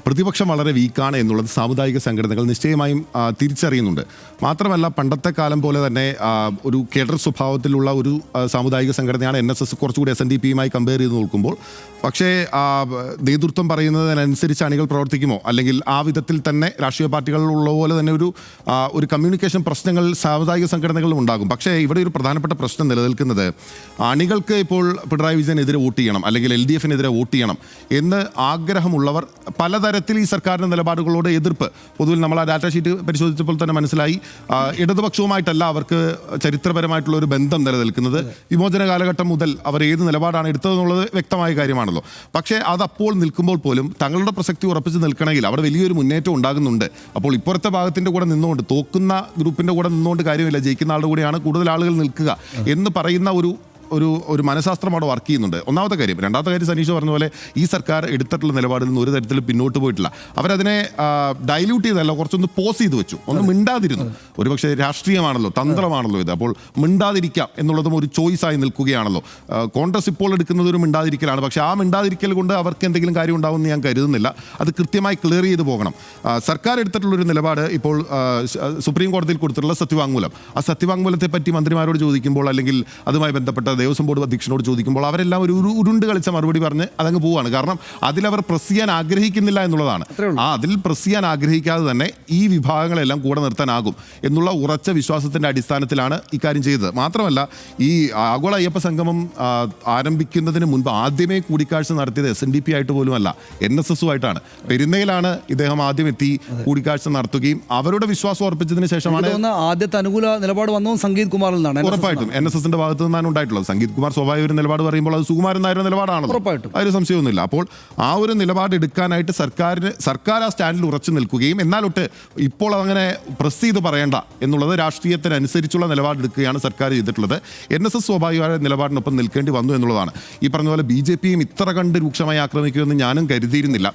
പ്രതിപക്ഷം വളരെ വീക്കാണ് എന്നുള്ളത് സാമുദായിക സംഘടനകൾ നിശ്ചയമായും തിരിച്ചറിയുന്നുണ്ട്. മാത്രമല്ല പണ്ടത്തെ കാലം പോലെ തന്നെ ഒരു കേഡർ സ്വഭാവത്തിലുള്ള ഒരു സാമുദായിക സംഘടനയാണ് NSS. കുറച്ചുകൂടി SNDPയുമായി കമ്പയർ ചെയ്ത് നോക്കുമ്പോൾ പക്ഷേ നേതൃത്വം പറയുന്നതിനനുസരിച്ച് അണികൾ പ്രവർത്തിക്കുമോ, അല്ലെങ്കിൽ ആ വിധത്തിൽ തന്നെ രാഷ്ട്രീയ പാർട്ടികളിലുള്ള പോലെ തന്നെ ഒരു കമ്മ്യൂണിക്കേഷൻ പ്രശ്നങ്ങൾ സാമുദായിക സംഘടനകളിലും ഉണ്ടാകും. പക്ഷേ ഇവിടെ ഒരു പ്രധാനപ്പെട്ട പ്രശ്നം നിലനിൽക്കുന്നത് അണികൾക്ക് ഇപ്പോൾ പിണറായി വിജയനെതിരെ വോട്ട് ചെയ്യണം, അല്ലെങ്കിൽ LDFനെതിരെ വോട്ട് ചെയ്യണം എന്ന് ആഗ്രഹമുള്ളവർ പലതരത്തിൽ ഈ സർക്കാരിൻ്റെ നിലപാടുകളോട് എതിർപ്പ്. പൊതുവിൽ നമ്മൾ ആ ഡാറ്റ ഷീറ്റ് പരിശോധിച്ചപ്പോൾ തന്നെ മനസ്സിലായി ഇടതുപക്ഷവുമായിട്ടല്ല അവർക്ക് ചരിത്രപരമായിട്ടുള്ള ഒരു ബന്ധം നിലനിൽക്കുന്നത്. വിമോചന കാലഘട്ടം മുതൽ അവർ ഏത് നിലപാടാണ് എടുത്തതെന്നുള്ളത് വ്യക്തമായ കാര്യമാണല്ലോ. പക്ഷേ അതപ്പോൾ നിൽക്കുമ്പോൾ പോലും തങ്ങളുടെ പ്രസക്തി ഉറപ്പിച്ച് നിൽക്കണമെങ്കിൽ അവിടെ വലിയൊരു മുന്നേറ്റം ഉണ്ടാകുന്നുണ്ട്. അപ്പോൾ ഇപ്പുറത്തെ ഭാഗത്തിൻ്റെ കൂടെ നിന്നുകൊണ്ട്, തോക്കുന്ന ഗ്രൂപ്പിൻ്റെ കൂടെ നിന്നുകൊണ്ട് കാര്യമില്ല, ജയിക്കുന്ന ആളുടെ കൂടെയാണ് കൂടുതൽ ആളുകൾ നിൽക്കുക എന്ന് പറയുന്ന ഒരു മനഃശാസ്ത്രം അവിടെ വർക്ക് ചെയ്യുന്നുണ്ട്. ഒന്നാമത്തെ കാര്യം. രണ്ടാമത്തെ കാര്യം, സനീഷ് പറഞ്ഞ പോലെ ഈ സർക്കാർ എടുത്തിട്ടുള്ള നിലപാടിൽ നിന്ന് ഒരു തരത്തിൽ പിന്നോട്ട് പോയിട്ടില്ല. അവരതിനെ ഡൈല്യൂട്ട് ചെയ്തല്ല, കുറച്ചൊന്ന് പോസ് ചെയ്ത് വെച്ചു, ഒന്ന് മിണ്ടാതിരുന്നു. ഒരുപക്ഷെ രാഷ്ട്രീയമാണല്ലോ, തന്ത്രമാണല്ലോ ഇത്. അപ്പോൾ മിണ്ടാതിരിക്കാം എന്നുള്ളതും ഒരു ചോയ്സായി നിൽക്കുകയാണല്ലോ. കോൺഗ്രസ് ഇപ്പോൾ എടുക്കുന്നത് ഒരു മിണ്ടാതിരിക്കലാണ്. പക്ഷേ ആ മിണ്ടാതിരിക്കൽ കൊണ്ട് അവർക്ക് എന്തെങ്കിലും കാര്യം ഉണ്ടാവുമെന്ന് ഞാൻ കരുതുന്നില്ല. അത് കൃത്യമായി ക്ലിയർ ചെയ്ത് പോകണം. സർക്കാർ എടുത്തിട്ടുള്ളൊരു നിലപാട് ഇപ്പോൾ സുപ്രീം കോടതിയിൽ കൊടുത്തിട്ടുള്ള സത്യവാങ്മൂലം, ആ സത്യവാങ്മൂലത്തെ പറ്റി മന്ത്രിമാരോട് ചോദിക്കുമ്പോൾ, അല്ലെങ്കിൽ അതുമായി ബന്ധപ്പെട്ട ദേവസ്വം ബോർഡ് അധ്യക്ഷനോട് ചോദിക്കുമ്പോൾ അവരെല്ലാം ഒരു ഉരുണ്ട് കളിച്ച മറുപടി പറഞ്ഞ് അതങ്ങ് പോവാണ്. കാരണം അതിലവർ പ്രസ് ചെയ്യാൻ ആഗ്രഹിക്കുന്നില്ല എന്നുള്ളതാണ്. അതിൽ പ്രസ് ചെയ്യാൻ ആഗ്രഹിക്കാതെ തന്നെ ഈ വിഭാഗങ്ങളെല്ലാം കൂടെ നിർത്താനാകും എന്നുള്ള ഉറച്ച വിശ്വാസത്തിൻ്റെ അടിസ്ഥാനത്തിലാണ് ഇക്കാര്യം ചെയ്തത്. മാത്രമല്ല ഈ ആഗോള അയ്യപ്പ സംഗമം ആരംഭിക്കുന്നതിന് മുൻപ് ആദ്യമേ കൂടിക്കാഴ്ച നടത്തിയത് SNDP ആയിട്ട് പോലുമല്ല, NSSുമായിട്ടാണ്. പെരുന്നയിലാണ് ഇദ്ദേഹം ആദ്യം എത്തി കൂടിക്കാഴ്ച നടത്തുകയും അവരുടെ വിശ്വാസം ഉറപ്പിച്ചതിന് ശേഷമാണ് ആദ്യത്തെ അനുകൂല നിലപാട് വന്നതും സംഗീത് കുമാറിൽ നിന്നാണ്. ഉറപ്പായിട്ടും NSSന്റെ ഭാഗത്ത് നിന്നാണ് ഉണ്ടായിട്ടുള്ളത്. സംഗീത് കുമാർ സ്വാഭാവിക ഒരു നിലപാട് പറയുമ്പോൾ അത് സുകുമാരൻ നായരുടെ നിലപാടാണല്ലോ, അതിന് സംശയമൊന്നുമില്ല. അപ്പോൾ ആ ഒരു നിലപാട് എടുക്കാനായിട്ട് സർക്കാർ ആ സ്റ്റാൻഡിൽ ഉറച്ചു നിൽക്കുകയും എന്നാലൊട്ട് ഇപ്പോൾ അങ്ങനെ പ്രസ് ചെയ്ത് പറയേണ്ട എന്നുള്ളത് രാഷ്ട്രീയത്തിനനുസരിച്ചുള്ള നിലപാടെടുക്കുകയാണ് സർക്കാർ ചെയ്തിട്ടുള്ളത്. NSS സ്വാഭാവികമായ നിലപാടിനൊപ്പം നിൽക്കേണ്ടി വന്നു എന്നുള്ളതാണ്. ഈ പറഞ്ഞ പോലെ BJPയും ഇത്ര കണ്ട് രൂക്ഷമായി ആക്രമിക്കുമെന്ന് ഞാനും കരുതിയിരുന്നില്ല.